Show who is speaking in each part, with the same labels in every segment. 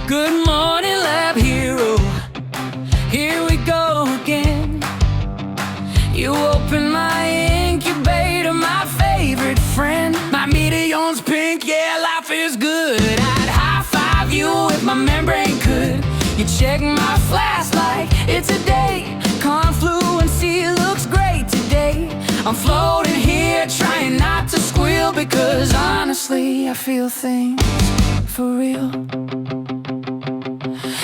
Speaker 1: Good morning, lab hero. Here we go again. You open my incubator, my favorite friend. My medallion's pink, yeah, life is good. I'd high five you if my membrane could. You check my flask like it's a day. Confluency looks great today. I'm floating here, trying not to squeal, because honestly, I feel things for real.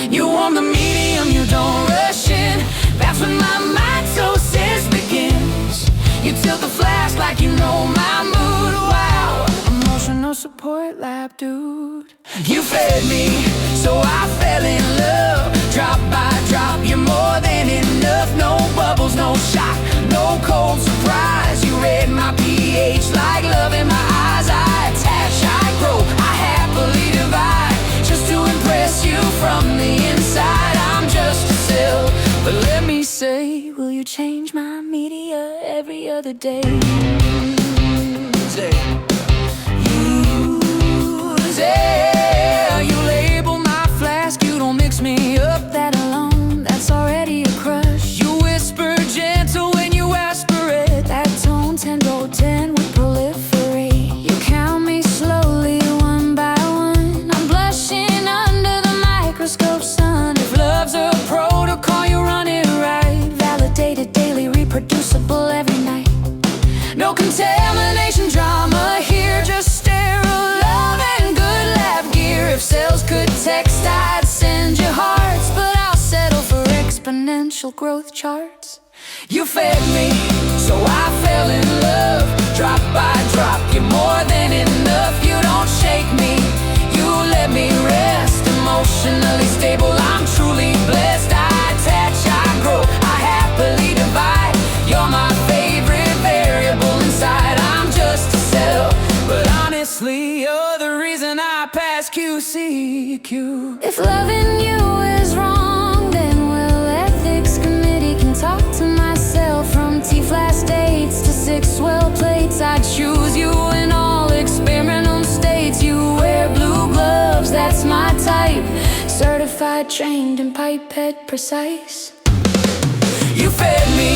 Speaker 1: You want the medium, you don't rush in. That's when my mitosis begins. You tilt the flask like you know my mood. Wow, emotional support lab dude. You fed me, so I fell in love. Drop by drop, you're more than enough. No bubbles, no shock, no cold surprise. You read my pH like love in my eyes. I attach, I grow, I happily divide, just to impress you from the inside. I'm just a cell, but let me say, will you change my media every other day? You label my flask, you don't mix me up. That alone, that's already a crush. You whisper gentle when you aspirate. That tone 10/10 would proliferate. You count me slowly one by one. I'm blushing under the microscope, son. If love's a protocol, you run it right. Validated, daily, reproducible every night. No contamination drama here, just sterile love and good lab gear. If cells could text, I'd send you hearts, but I'll settle for exponential growth charts. You fed me, so I fell in love. Drop by drop, you're more than enough. You don't shake me, you let me rest. Emotionally stable, I'm truly blessed. I attach, I grow, I happily divide. You're my favorite variable inside. I'm just a cell, but honestly, you're the reason I pass QCQ. If loving you is wrong, then well, ethics committee can talk to myself. From T-flask dates to 6 well plates, I choose you in all experimental states. You wear blue gloves, that's my type. Certified, trained, and pipette precise. You fed me,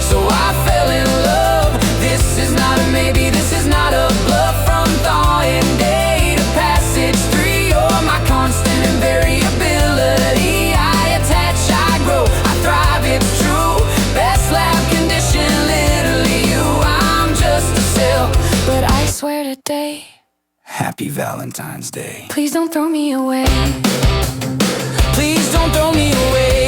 Speaker 1: so I fell in love. This is not a maybe, this is not a bluff. From thawing day to passage 3, you're my constant and variability. I attach, I grow, I thrive, it's true. Best lab condition, literally you. I'm just a cell, but I swear today, happy Valentine's Day. Please don't throw me away. Please don't throw me away.